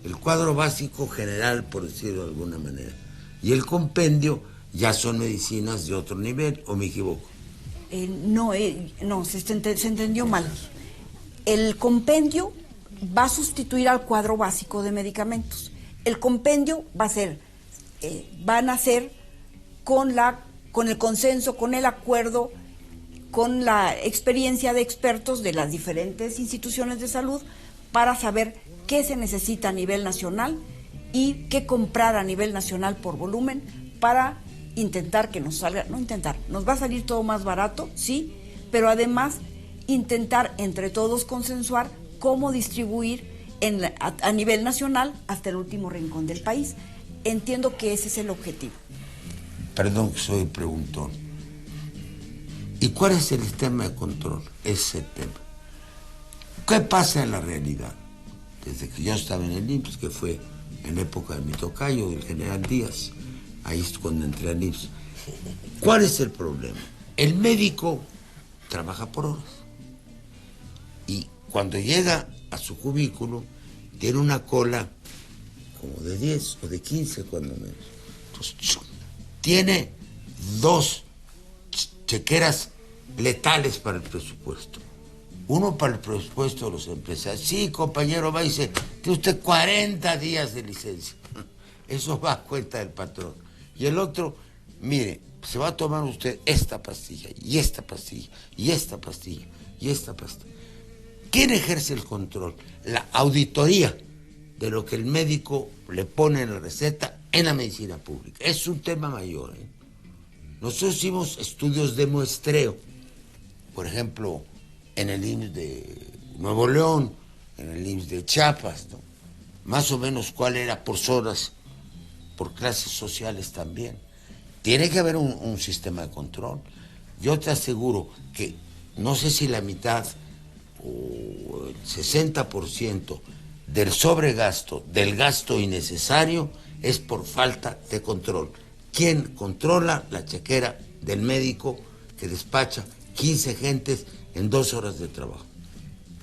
el cuadro básico general, por decirlo de alguna manera. Y el compendio ya son medicinas de otro nivel, ¿o me equivoco? No, se entendió mal. El compendio va a sustituir al cuadro básico de medicamentos. El compendio van a ser con el consenso, con el acuerdo, con la experiencia de expertos de las diferentes instituciones de salud, para saber qué se necesita a nivel nacional y qué comprar a nivel nacional por volumen, para intentar que nos salga, nos va a salir todo más barato, sí, pero además intentar entre todos consensuar cómo distribuir a nivel nacional hasta el último rincón del país. Entiendo que ese es el objetivo. Perdón que soy preguntón. ¿Y cuál es el sistema de control? Ese tema. ¿Qué pasa en la realidad? Desde que yo estaba en el IMSS, que fue en época de mi tocayo, del general Díaz, ahí es cuando entré al IMSS. ¿Cuál es el problema? El médico trabaja por horas. Y cuando llega a su cubículo, tiene una cola como de 10 o de 15 cuando menos. Entonces, tiene 2 chequeras letales para el presupuesto. Uno para el presupuesto de los empresarios. Sí, compañero, va y dice, tiene usted 40 días de licencia. Eso va a cuenta del patrón. Y el otro, mire, se va a tomar usted esta pastilla, y esta pastilla, y esta pastilla, y esta pastilla. ¿Quién ejerce el control? La auditoría de lo que el médico le pone en la receta en la medicina pública. Es un tema mayor, ¿eh? Nosotros hicimos estudios de muestreo, por ejemplo, en el IMSS de Nuevo León, en el IMSS de Chiapas, ¿no? Más o menos cuál era por zonas, por clases sociales también. Tiene que haber un sistema de control. Yo te aseguro que no sé si la mitad o el 60% del sobregasto, del gasto innecesario, es por falta de control. ¿Quién controla la chequera del médico que despacha 15 gentes en 2 horas de trabajo?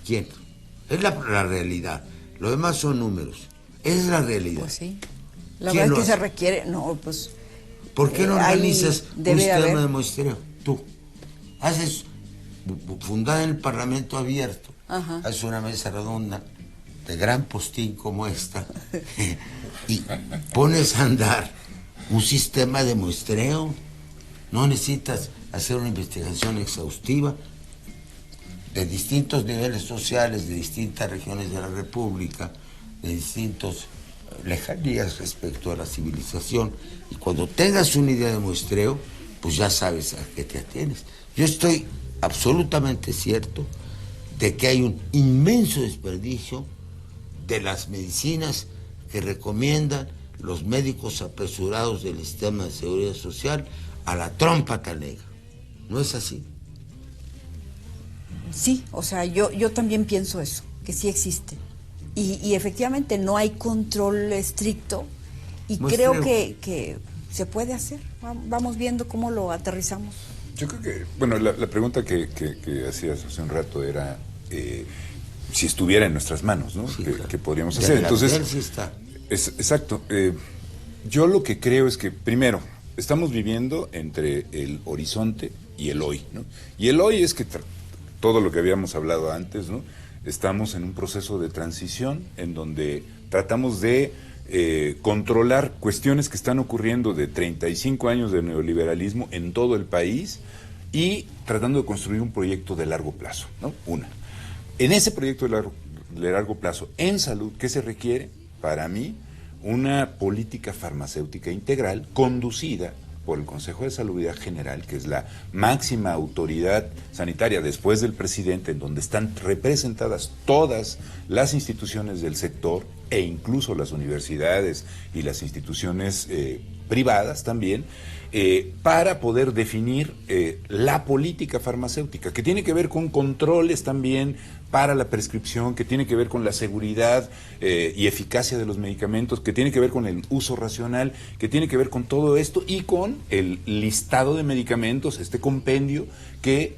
¿Quién? Es la realidad. Lo demás son números. Esa es la realidad. Pues sí. La verdad es que se requiere... No, pues... ¿Por qué no organizas un sistema de muestreo? Tú haces, fundada en el Parlamento Abierto, haces una mesa redonda de gran postín como esta y pones a andar un sistema de muestreo. No necesitas hacer una investigación exhaustiva de distintos niveles sociales, de distintas regiones de la República, de distintos lejanías respecto a la civilización, y cuando tengas una idea de muestreo, pues ya sabes a qué te atienes. Yo estoy absolutamente cierto de que hay un inmenso desperdicio de las medicinas que recomiendan los médicos apresurados del sistema de seguridad social a la trompa talega. ¿No es así? Sí, o sea, yo también pienso eso, que sí existe. Y efectivamente no hay control estricto, y creo que se puede hacer. Vamos viendo cómo lo aterrizamos. Yo creo que, bueno, la pregunta que hacías hace un rato era si estuviera en nuestras manos, ¿no? Sí, ¿Qué podríamos hacer? Entonces, sí está. Exacto. Yo lo que creo es que, primero, estamos viviendo entre el horizonte y el hoy, ¿no? Y el hoy es que todo lo que habíamos hablado antes, ¿no? estamos en un proceso de transición en donde tratamos de controlar cuestiones que están ocurriendo de 35 años de neoliberalismo en todo el país y tratando de construir un proyecto de largo plazo, ¿no? En ese proyecto de largo plazo, en salud, ¿qué se requiere? Para mí, una política farmacéutica integral conducida por el Consejo de Salubridad General, que es la máxima autoridad sanitaria después del presidente, en donde están representadas todas las instituciones del sector e incluso las universidades y las instituciones privadas también, para poder definir la política farmacéutica, que tiene que ver con controles también para la prescripción, que tiene que ver con la seguridad y eficacia de los medicamentos, que tiene que ver con el uso racional, que tiene que ver con todo esto y con el listado de medicamentos, este compendio que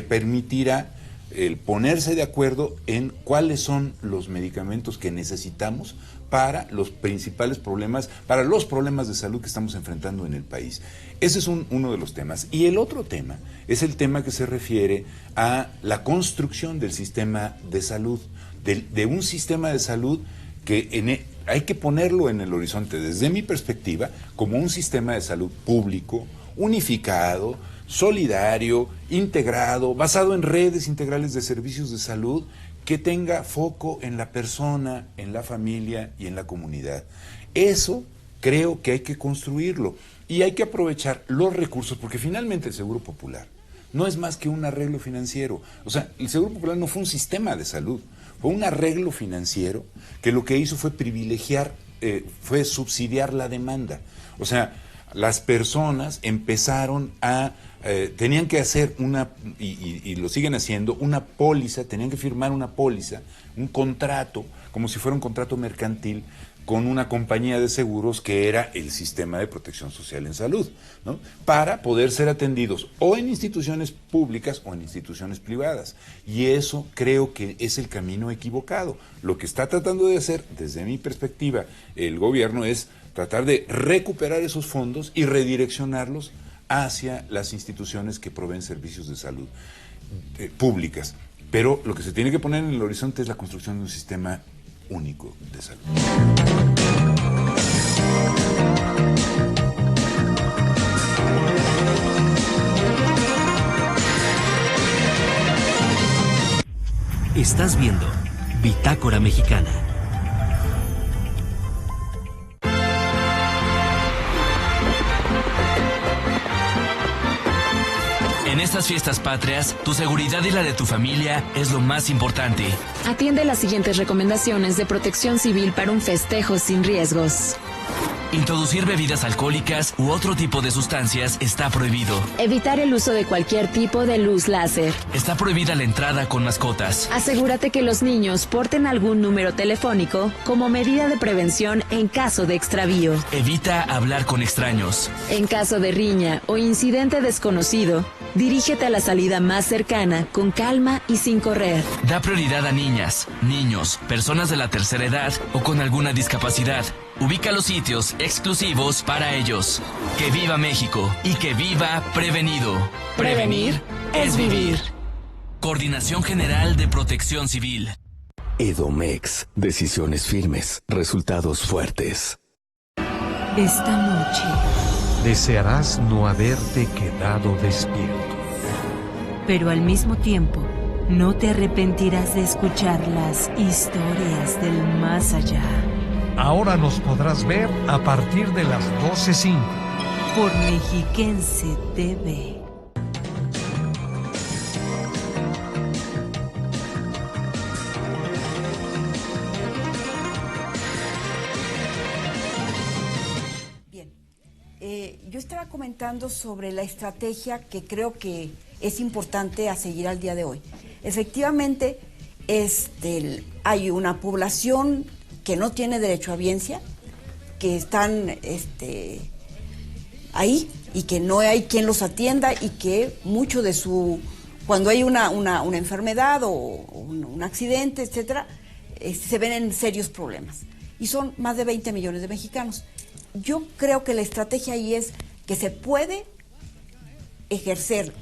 permitirá el ponerse de acuerdo en cuáles son los medicamentos que necesitamos para los principales problemas, para los problemas de salud que estamos enfrentando en el país. Ese es uno de los temas. Y el otro tema es el tema que se refiere a la construcción del sistema de salud, de un sistema de salud que hay que ponerlo en el horizonte, desde mi perspectiva, como un sistema de salud público, unificado, solidario, integrado, basado en redes integrales de servicios de salud, que tenga foco en la persona, en la familia y en la comunidad. Eso creo que hay que construirlo y hay que aprovechar los recursos, porque finalmente el Seguro Popular no es más que un arreglo financiero. O sea, el Seguro Popular no fue un sistema de salud, fue un arreglo financiero que lo que hizo fue privilegiar, fue subsidiar la demanda. O sea, las personas empezaron a tenían que hacer y lo siguen haciendo, una póliza, tenían que firmar una póliza, un contrato, como si fuera un contrato mercantil, con una compañía de seguros que era el sistema de protección social en salud, ¿no? Para poder ser atendidos o en instituciones públicas o en instituciones privadas. Y eso creo que es el camino equivocado. Lo que está tratando de hacer, desde mi perspectiva, el gobierno es tratar de recuperar esos fondos y redireccionarlos hacia las instituciones que proveen servicios de salud públicas. Pero lo que se tiene que poner en el horizonte es la construcción de un sistema único de salud. Estás viendo Bitácora Mexicana. En estas fiestas patrias, tu seguridad y la de tu familia es lo más importante. Atiende las siguientes recomendaciones de Protección Civil para un festejo sin riesgos. Introducir bebidas alcohólicas u otro tipo de sustancias está prohibido. Evitar el uso de cualquier tipo de luz láser. Está prohibida la entrada con mascotas. Asegúrate que los niños porten algún número telefónico como medida de prevención en caso de extravío. Evita hablar con extraños. En caso de riña o incidente desconocido, dirígete a la salida más cercana con calma y sin correr. Da prioridad a niñas, niños, personas de la tercera edad o con alguna discapacidad. Ubica los sitios exclusivos para ellos. Que viva México y que viva Prevenido. Prevenir es vivir. Coordinación General de Protección Civil. Edomex. Decisiones firmes, resultados fuertes. Esta noche desearás no haberte quedado despierto. pero al mismo tiempo no te arrepentirás de escuchar las historias del más allá. Ahora nos podrás ver a partir de las 12:05 por Mexiquense TV. Yo estaba comentando sobre la estrategia que creo que es importante a seguir al día de hoy. Efectivamente, hay una población que no tiene derecho a biencia, que están ahí y que no hay quien los atienda y que mucho de cuando hay una enfermedad o un accidente, etcétera, se ven en serios problemas. Y son más de 20 millones de mexicanos. Yo creo que la estrategia ahí es que se puede ejercer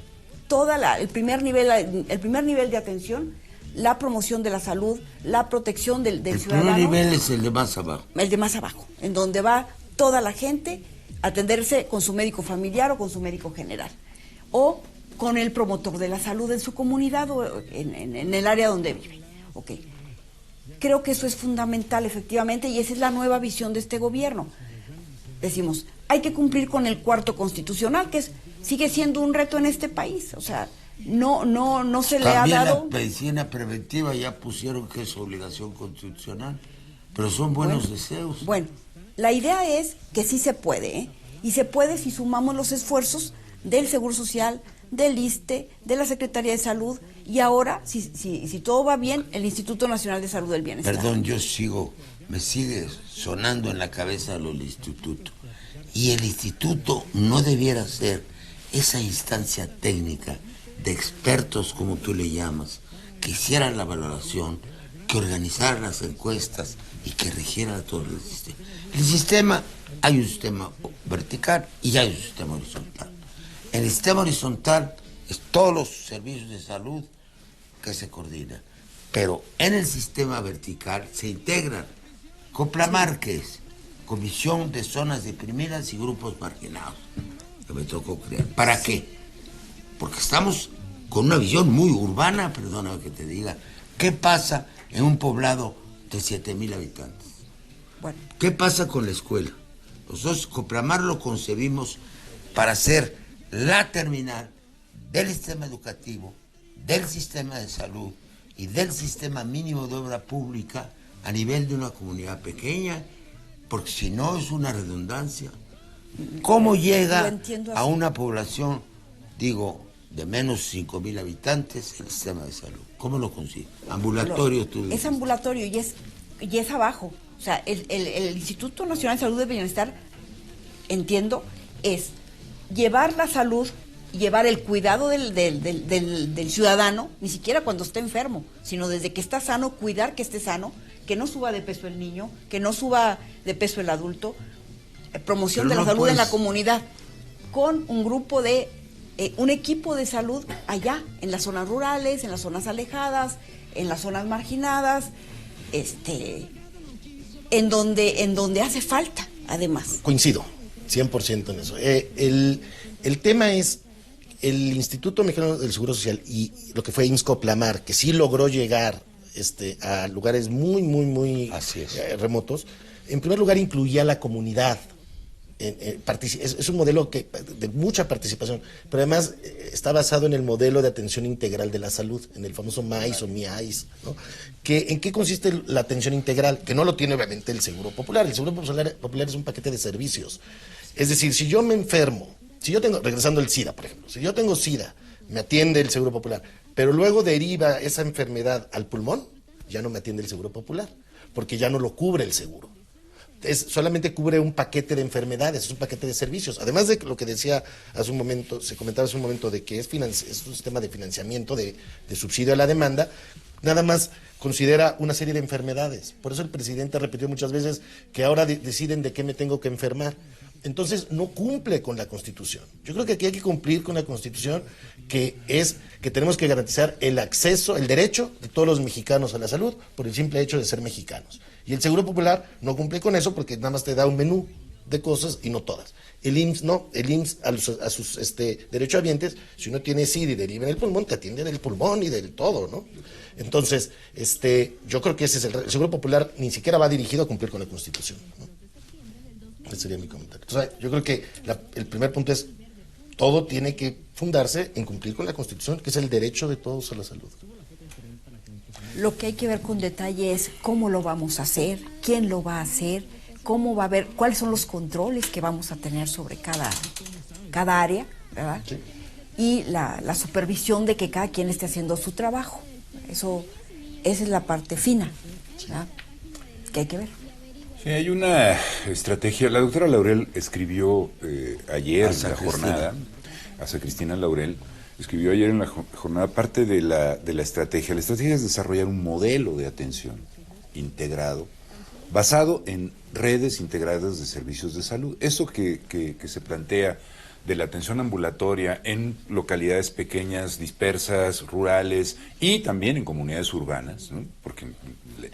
el primer nivel de atención la promoción de la salud, la protección del ciudadano. El primer nivel es el de más abajo. El de más abajo, en donde va toda la gente a atenderse con su médico familiar o con su médico general. O con el promotor de la salud en su comunidad o en el área donde vive. Okay. Creo que eso es fundamental, efectivamente, y esa es la nueva visión de este gobierno. Decimos, hay que cumplir con el cuarto constitucional, que sigue siendo un reto en este país. O sea, no se le ha dado... La medicina preventiva ya pusieron que es obligación constitucional, pero son buenos deseos. Bueno, la idea es que sí se puede, ¿eh? Y se puede si sumamos los esfuerzos del Seguro Social, del ISSSTE, de la Secretaría de Salud, y ahora, si todo va bien, el Instituto Nacional de Salud del Bienestar. Perdón, me sigue sonando en la cabeza lo del instituto. Y el instituto no debiera ser esa instancia técnica de expertos, como tú le llamas, que hicieran la valoración, que organizaran las encuestas y que rigieran todo el sistema. El sistema, hay un sistema vertical y hay un sistema horizontal. En el sistema horizontal es todos los servicios de salud que se coordinan, pero en el sistema vertical se integran Coplamar, que es Comisión de Zonas Deprimidas y Grupos Marginados, que me tocó crear. ¿Para qué? Porque estamos con una visión muy urbana, perdóname que te diga, ¿qué pasa en un poblado de 7,000 habitantes? Bueno. ¿Qué pasa con la escuela? Nosotros Coplamar lo concebimos para hacer la terminal del sistema educativo, del sistema de salud y del sistema mínimo de obra pública a nivel de una comunidad pequeña, porque si no es una redundancia. ¿Cómo llega a una población, de menos 5,000 habitantes el sistema de salud? ¿Cómo lo consigue? Ambulatorio, tú dices. Es ambulatorio y es abajo. O sea, el Instituto Nacional de Salud del Bienestar, entiendo, es llevar la salud, llevar el cuidado del ciudadano, ni siquiera cuando esté enfermo, sino desde que está sano, cuidar que esté sano, que no suba de peso el niño, que no suba de peso el adulto, promoción de la salud en la comunidad, con un grupo un equipo de salud allá, en las zonas rurales, en las zonas alejadas, en las zonas marginadas, en donde hace falta, además. Coincido 100% en eso. El tema es el Instituto Mexicano del Seguro Social y lo que fue IMSS Coplamar, que sí logró llegar a lugares muy remotos. En primer lugar, incluía a la comunidad. Es un modelo de mucha participación, pero además está basado en el modelo de atención integral de la salud, en el famoso MAIS o MIAIS, ¿no? ¿En qué consiste la atención integral? Que no lo tiene obviamente el Seguro Popular. El Seguro Popular es un paquete de servicios. Es decir, si yo me enfermo, regresando al SIDA, por ejemplo, si yo tengo SIDA, me atiende el Seguro Popular, pero luego deriva esa enfermedad al pulmón, ya no me atiende el Seguro Popular, porque ya no lo cubre el seguro. Solamente cubre un paquete de enfermedades, es un paquete de servicios. Además de lo que decía hace un momento, se comentaba hace un momento de que es un sistema de financiamiento, de subsidio a la demanda, nada más considera una serie de enfermedades. Por eso el presidente repitió muchas veces que ahora deciden de qué me tengo que enfermar. Entonces no cumple con la Constitución. Yo creo que aquí hay que cumplir con la Constitución, que es que tenemos que garantizar el acceso, el derecho de todos los mexicanos a la salud por el simple hecho de ser mexicanos. Y el Seguro Popular no cumple con eso porque nada más te da un menú de cosas y no todas. El IMSS no, el IMSS a sus derechohabientes, si uno tiene SIDA y deriva en el pulmón, te atiende del pulmón y del todo, ¿no? Entonces, yo creo que ese es el Seguro Popular ni siquiera va dirigido a cumplir con la Constitución, ¿no? Ese sería mi comentario. O sea, yo creo que el primer punto es, todo tiene que fundarse en cumplir con la Constitución, que es el derecho de todos a la salud. Lo que hay que ver con detalle es cómo lo vamos a hacer, quién lo va a hacer, cómo va a haber, cuáles son los controles que vamos a tener sobre cada área, ¿verdad? Sí. Y la supervisión de que cada quien esté haciendo su trabajo. Esa es la parte fina, ¿verdad? Que hay que ver. Sí, hay una estrategia. La doctora Laurel escribió ayer en la jornada, Asa Cristina Laurel, escribió ayer en la jornada parte de la estrategia. La estrategia es desarrollar un modelo de atención integrado, basado en redes integradas de servicios de salud. Eso que se plantea de la atención ambulatoria en localidades pequeñas, dispersas, rurales y también en comunidades urbanas, ¿no? Porque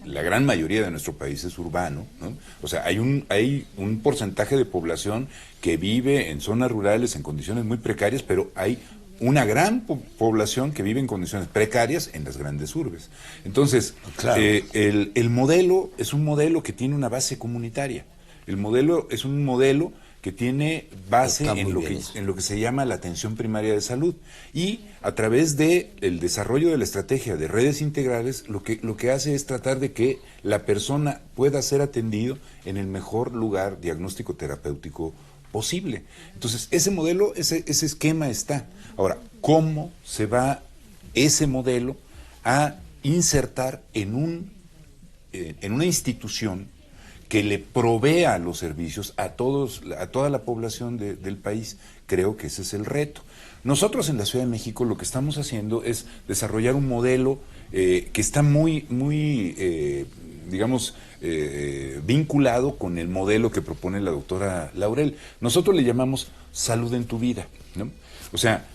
la gran mayoría de nuestro país es urbano, ¿no? O sea, hay un porcentaje de población que vive en zonas rurales en condiciones muy precarias, pero hay una gran población que vive en condiciones precarias en las grandes urbes. Entonces, claro, el modelo es un modelo que tiene una base comunitaria. El modelo es un modelo que tiene base en lo que se llama la atención primaria de salud, y a través de el desarrollo de la estrategia de redes integrales lo que hace es tratar de que la persona pueda ser atendido en el mejor lugar diagnóstico terapéutico posible. Entonces, ese modelo, ese esquema está. Ahora, ¿cómo se va ese modelo a insertar en una institución que le provea los servicios a toda la población del país? Creo que ese es el reto. Nosotros en la Ciudad de México lo que estamos haciendo es desarrollar un modelo que está muy vinculado con el modelo que propone la doctora Laurel. Nosotros le llamamos salud en tu vida, ¿no? O sea,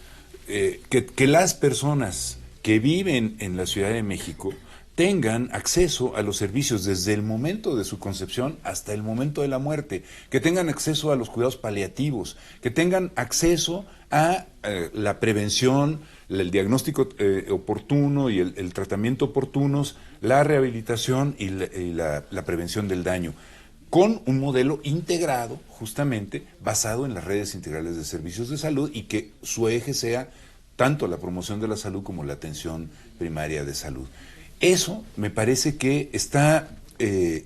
que las personas que viven en la Ciudad de México tengan acceso a los servicios desde el momento de su concepción hasta el momento de la muerte, que tengan acceso a los cuidados paliativos, que tengan acceso a la prevención, el diagnóstico oportuno y el tratamiento oportunos, la rehabilitación y la prevención del daño, con un modelo integrado, justamente, basado en las redes integrales de servicios de salud, y que su eje sea tanto la promoción de la salud como la atención primaria de salud. Eso me parece que está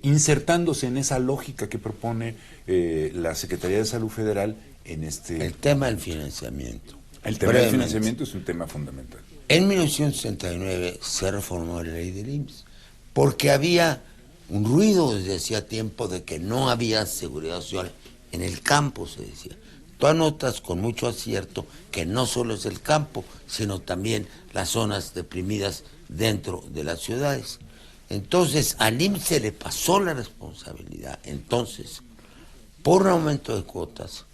insertándose en esa lógica que propone la Secretaría de Salud Federal en este... El tema del financiamiento. El tema del financiamiento es un tema fundamental. En 1969 se reformó la ley del IMSS, porque había un ruido desde hacía tiempo de que no había seguridad social en el campo, se decía. Tú anotas con mucho acierto que no solo es el campo, sino también las zonas deprimidas dentro de las ciudades. Entonces al IMSS se le pasó la responsabilidad, entonces, por un aumento de cuotas,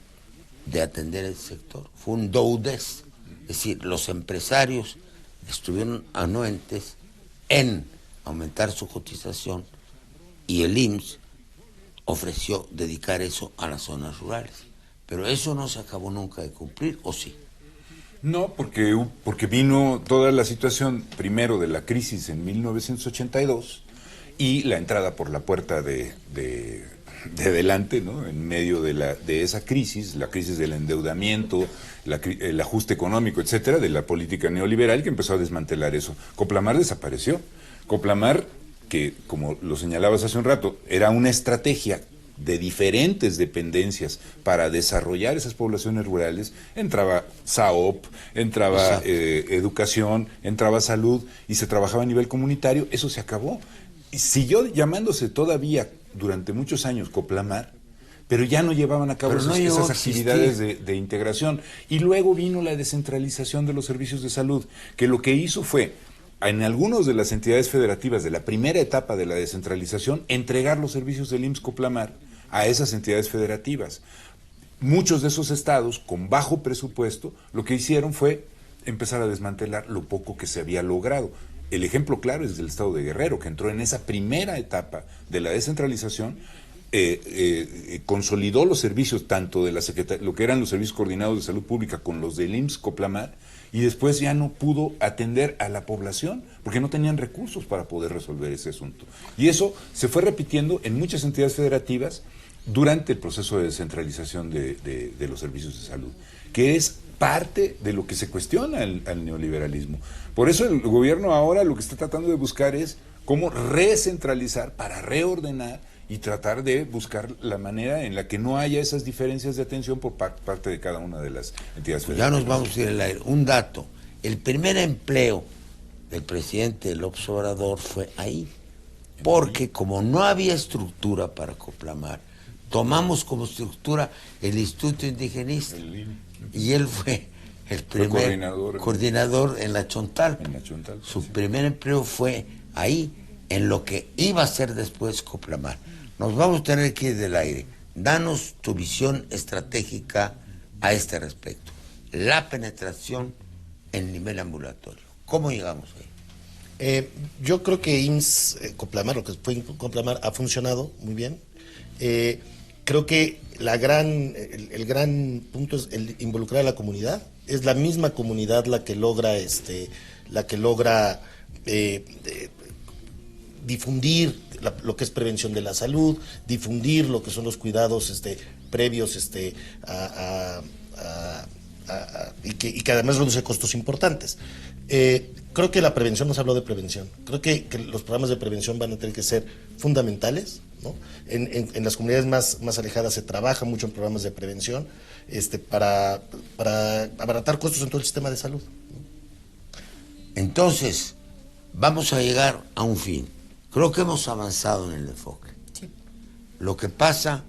de atender el sector. Fue un do-des, es decir, los empresarios estuvieron anuentes en aumentar su cotización y el IMSS ofreció dedicar eso a las zonas rurales. Pero eso no se acabó nunca de cumplir, ¿o sí? No, porque vino toda la situación, primero de la crisis en 1982 y la entrada por la puerta de delante, ¿no? En medio de esa crisis, la crisis del endeudamiento, el ajuste económico, etcétera, de la política neoliberal, que empezó a desmantelar eso. Coplamar desapareció. Coplamar, que como lo señalabas hace un rato, era una estrategia de diferentes dependencias para desarrollar esas poblaciones rurales. Entraba SAOP, entraba educación, entraba salud, y se trabajaba a nivel comunitario. Eso se acabó. Y siguió llamándose todavía durante muchos años Coplamar, pero ya no llevaban a cabo esas actividades de integración. Y luego vino la descentralización de los servicios de salud, que lo que hizo fue, en algunas de las entidades federativas de la primera etapa de la descentralización, entregar los servicios del IMSS Coplamar a esas entidades federativas. Muchos de esos estados, con bajo presupuesto, lo que hicieron fue empezar a desmantelar lo poco que se había logrado. El ejemplo claro es del estado de Guerrero, que entró en esa primera etapa de la descentralización, consolidó los servicios, tanto de la Secretaría, lo que eran los servicios coordinados de salud pública con los del IMSS Coplamar, y después ya no pudo atender a la población porque no tenían recursos para poder resolver ese asunto. Y eso se fue repitiendo en muchas entidades federativas durante el proceso de descentralización de los servicios de salud, que es parte de lo que se cuestiona al neoliberalismo. Por eso el gobierno ahora lo que está tratando de buscar es cómo recentralizar para reordenar y tratar de buscar la manera en la que no haya esas diferencias de atención por parte de cada una de las entidades federativas. Ya nos vamos a ir al aire. Un dato: el primer empleo del presidente López Obrador fue ahí, porque como no había estructura para Coplamar, tomamos como estructura el Instituto Indigenista, y él fue el primer coordinador en la Chontal. Su primer empleo fue ahí, en lo que iba a ser después Coplamar. Nos vamos a tener que ir del aire. Danos tu visión estratégica a este respecto. La penetración en nivel ambulatorio. ¿Cómo llegamos ahí? Yo creo que IMSS Coplamar, lo que fue Coplamar, ha funcionado muy bien. Creo que el gran punto es el involucrar a la comunidad. Es la misma comunidad la que logra difundir lo que es prevención de la salud, difundir lo que son los cuidados previos y que además reduce costos importantes. Creo que la prevención, nos habló de prevención, creo que los programas de prevención van a tener que ser fundamentales, ¿no? En las comunidades más alejadas se trabaja mucho en programas de prevención para abaratar costos en todo el sistema de salud. Entonces, vamos a llegar a un fin. Creo que hemos avanzado en el enfoque. Sí. Lo que pasa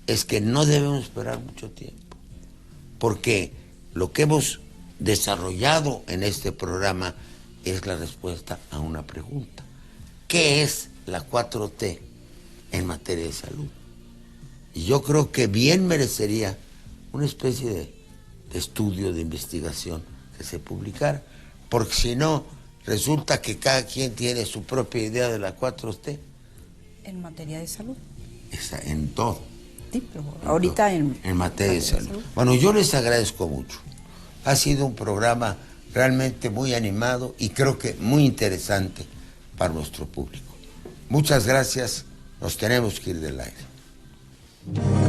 es que no debemos esperar mucho tiempo, porque lo que hemos desarrollado en este programa es la respuesta a una pregunta. ¿Qué es la 4T en materia de salud? Y yo creo que bien merecería una especie de estudio, de investigación que se publicara, porque si no, resulta que cada quien tiene su propia idea de la 4T. En materia de salud. En todo. Sí, pero ahorita en materia de salud. Bueno, yo les agradezco mucho. Ha sido un programa realmente muy animado y creo que muy interesante para nuestro público. Muchas gracias. Nos tenemos que ir del aire.